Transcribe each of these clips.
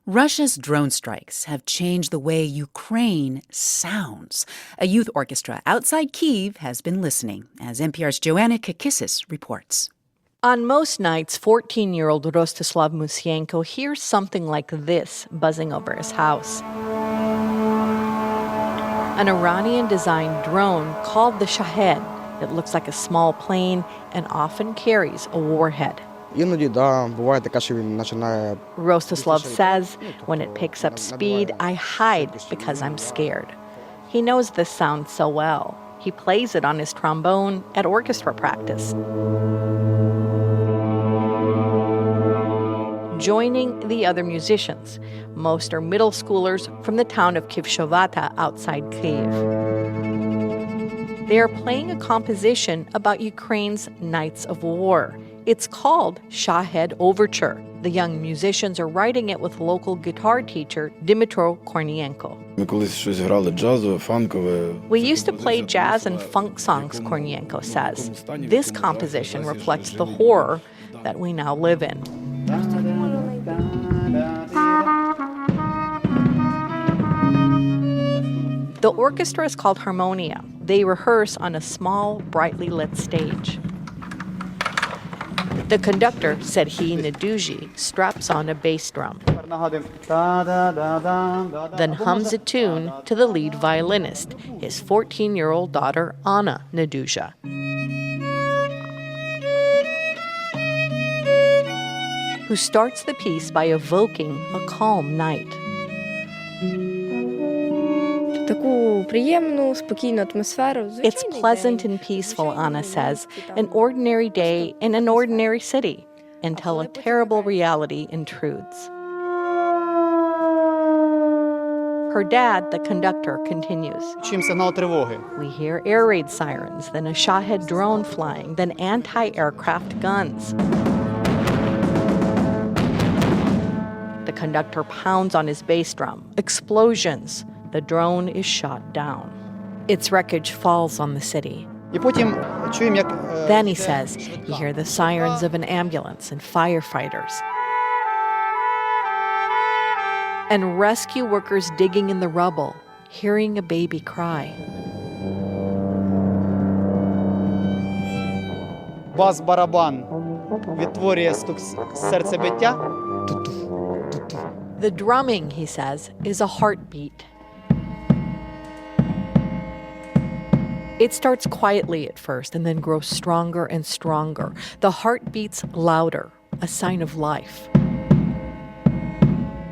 Russia's drone strikes have changed the way Ukraine sounds. A youth orchestra outside Kyiv has been listening, as NPR's Joanna Kakissis reports. On most nights, 14-year-old Rostislav Musienko hears something like this buzzing over his house. An Iranian-designed drone called the Shahed. It looks like a small plane and often carries a warhead. Rostislav says, when it picks up speed, I hide because I'm scared. He knows this sound so well. He plays it on his trombone at orchestra practice. Joining the other musicians. Most are middle schoolers from the town of Kivshovata outside Kyiv. They are playing a composition about Ukraine's Nights of War. It's called Shahed Overture. The young musicians are writing it with local guitar teacher Dmytro Kornienko. We used to play jazz and funk songs, Kornienko says. This composition reflects the horror that we now live in. The orchestra is called Harmonia. They rehearse on a small, brightly lit stage. The conductor, Serhiy Neduji, straps on a bass drum, then hums a tune to the lead violinist, his 14-year-old daughter, Anna Neduja. Who starts the piece by evoking a calm night. It's pleasant and peaceful, Anna says, an ordinary day in an ordinary city, until a terrible reality intrudes. Her dad, the conductor, continues. We hear air raid sirens, then a Shahed drone flying, then anti-aircraft guns. The conductor pounds on his bass drum. Explosions. The drone is shot down. Its wreckage falls on the city. Then, he says, you hear the sirens of an ambulance and firefighters. And rescue workers digging in the rubble, hearing a baby cry. Бас-барабан відтворює стук серцебиття. The drumming, he says, is a heartbeat. It starts quietly at first and then grows stronger and stronger. The heart beats louder, a sign of life.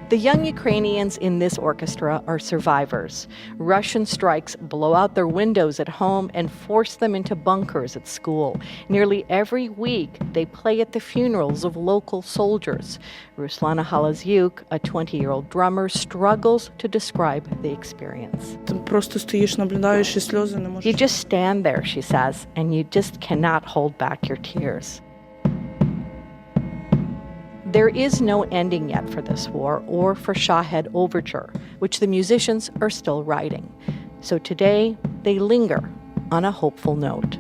The young Ukrainians in this orchestra are survivors. Russian strikes blow out their windows at home and force them into bunkers at school. Nearly every week, they play at the funerals of local soldiers. Ruslana Halazyuk, a 20-year-old drummer, struggles to describe the experience. You just stand there, she says, and you just cannot hold back your tears. There is no ending yet for this war or for Shahed Overture, which the musicians are still writing. So today, they linger on a hopeful note.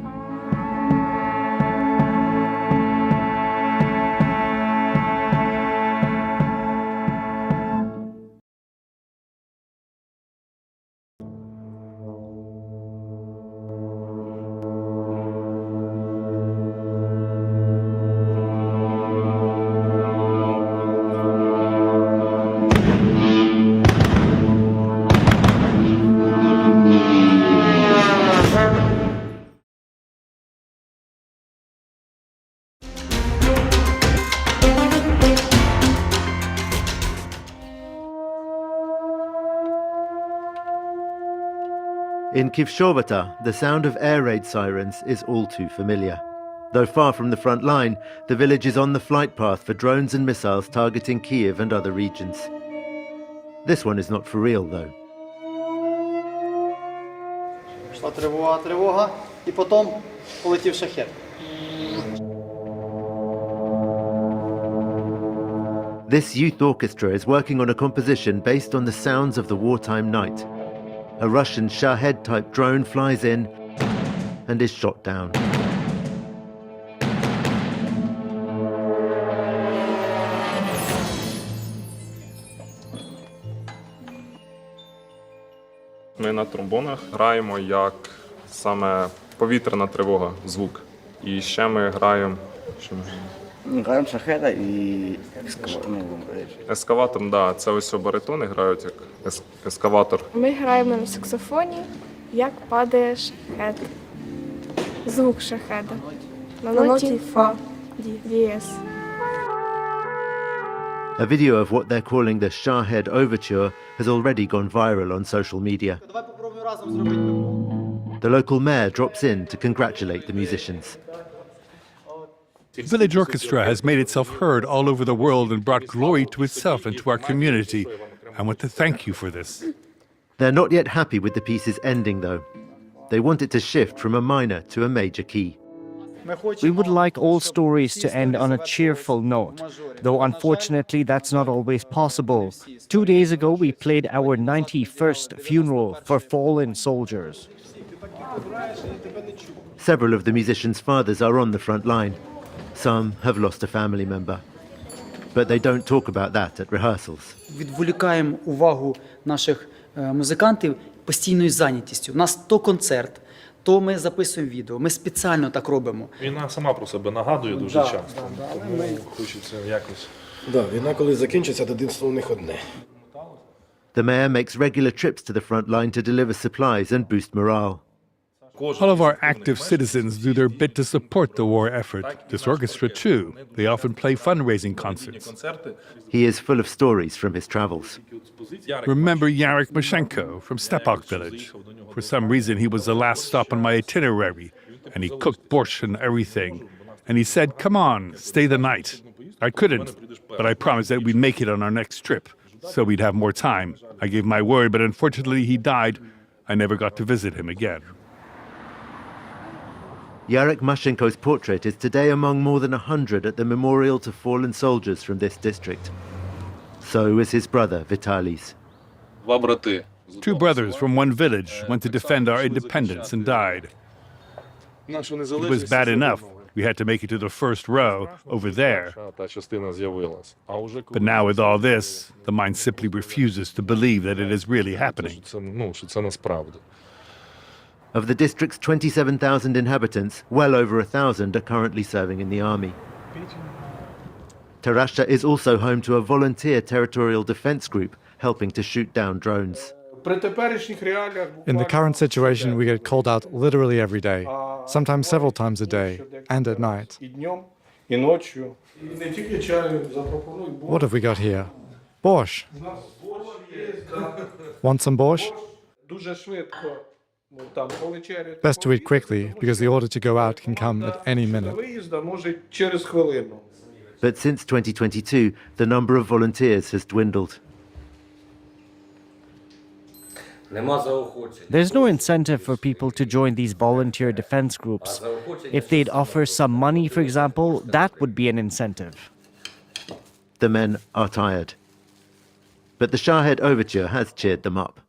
In Kivshovata, the sound of air raid sirens is all too familiar. Though far from the front line, the village is on the flight path for drones and missiles targeting Kyiv and other regions. This one is not for real, though. Пішла тривога, і потім полетів шахет. This youth orchestra is working on a composition based on the sounds of the wartime night. A Russian Shahed-type drone flies in and is shot down. Ми на тромбонах граємо як саме повітряна тривога, звук. І ще ми граємо... Граємо шахеда і Ескаватор, да, це ось баритони грають як ескаватор. Ми граємо на саксофоні, як падає шахед. Звук шахеда. На ноті фа. Дієс. A video of what they're calling the Shahed Overture has already gone viral on social media. Давай попробуємо разом зробити. The local mayor drops in to congratulate the musicians. Village orchestra has made itself heard all over the world and brought glory to itself and to our community. I want to thank you for this. They're not yet happy with the piece's ending, though. They want it to shift from a minor to a major key. We would like all stories to end on a cheerful note, though unfortunately that's not always possible. 2 days ago we played our 91st funeral for fallen soldiers. Several of the musicians' fathers are on the front line. Some have lost a family member. But they don't talk about that at rehearsals. Відволікаємо увагу наших музикантів постійною зайнятістю. У нас то концерт, то ми записуємо відео. Ми спеціально так робимо. Війна сама про себе нагадує дуже часто, тому хочеться якось... Війна коли закінчиться, дитинство у них одне. The mayor makes regular trips to the front line to deliver supplies and boost morale. All of our active citizens do their bit to support the war effort. This orchestra too. They often play fundraising concerts. He is full of stories from his travels. Remember Yarek Mashenko from Stepok village? For some reason he was the last stop on my itinerary, and he cooked borscht and everything. And he said, "Come on, stay the night." I couldn't, but I promised that we'd make it on our next trip, so we'd have more time. I gave my word, but unfortunately he died. I never got to visit him again. Yarek Mashenko's portrait is today among more than 100 at the memorial to fallen soldiers from this district. So is his brother, Vitaly's. Two brothers from one village went to defend our independence and died. It was bad enough. We had to make it to the first row over there. But now with all this, the mind simply refuses to believe that it is really happening. Of the district's 27,000 inhabitants, well over 1,000 are currently serving in the army. Tarasha is also home to a volunteer territorial defense group helping to shoot down drones. In the current situation, we get called out literally every day, sometimes several times a day, and at night. What have we got here? Borscht. Want some borscht? Best to eat quickly, because the order to go out can come at any minute. But since 2022, the number of volunteers has dwindled. There's no incentive for people to join these volunteer defense groups. If they'd offer some money, for example, that would be an incentive. The men are tired. But the Shahed Overture has cheered them up.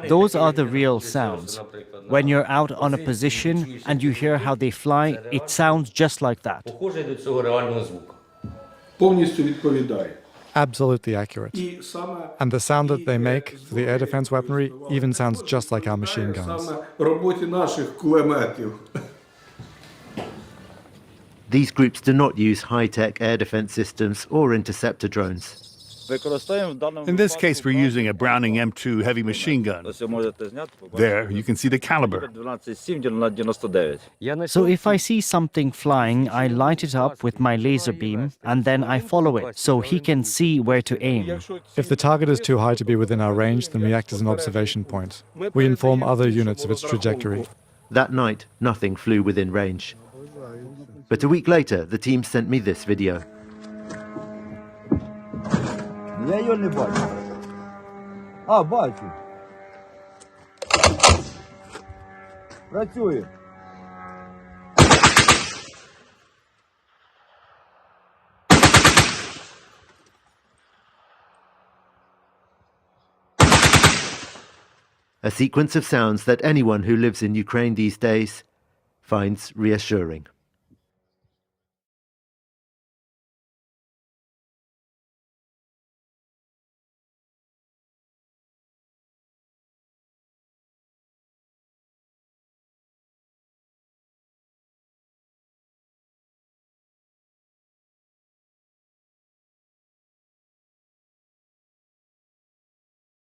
Those are the real sounds. When you're out on a position and you hear how they fly, it sounds just like that. Absolutely accurate. And the sound that they make for the air defense weaponry even sounds just like our machine guns. These groups do not use high-tech air defense systems or interceptor drones. In this case, we're using a Browning M2 heavy machine gun. There, you can see the caliber. So if I see something flying, I light it up with my laser beam, and then I follow it, so he can see where to aim. If the target is too high to be within our range, then we act as an observation point. We inform other units of its trajectory. That night, nothing flew within range. But a week later, the team sent me this video. Я його не бачу. Бачу. Працює. A sequence of sounds that anyone who lives in Ukraine these days finds reassuring.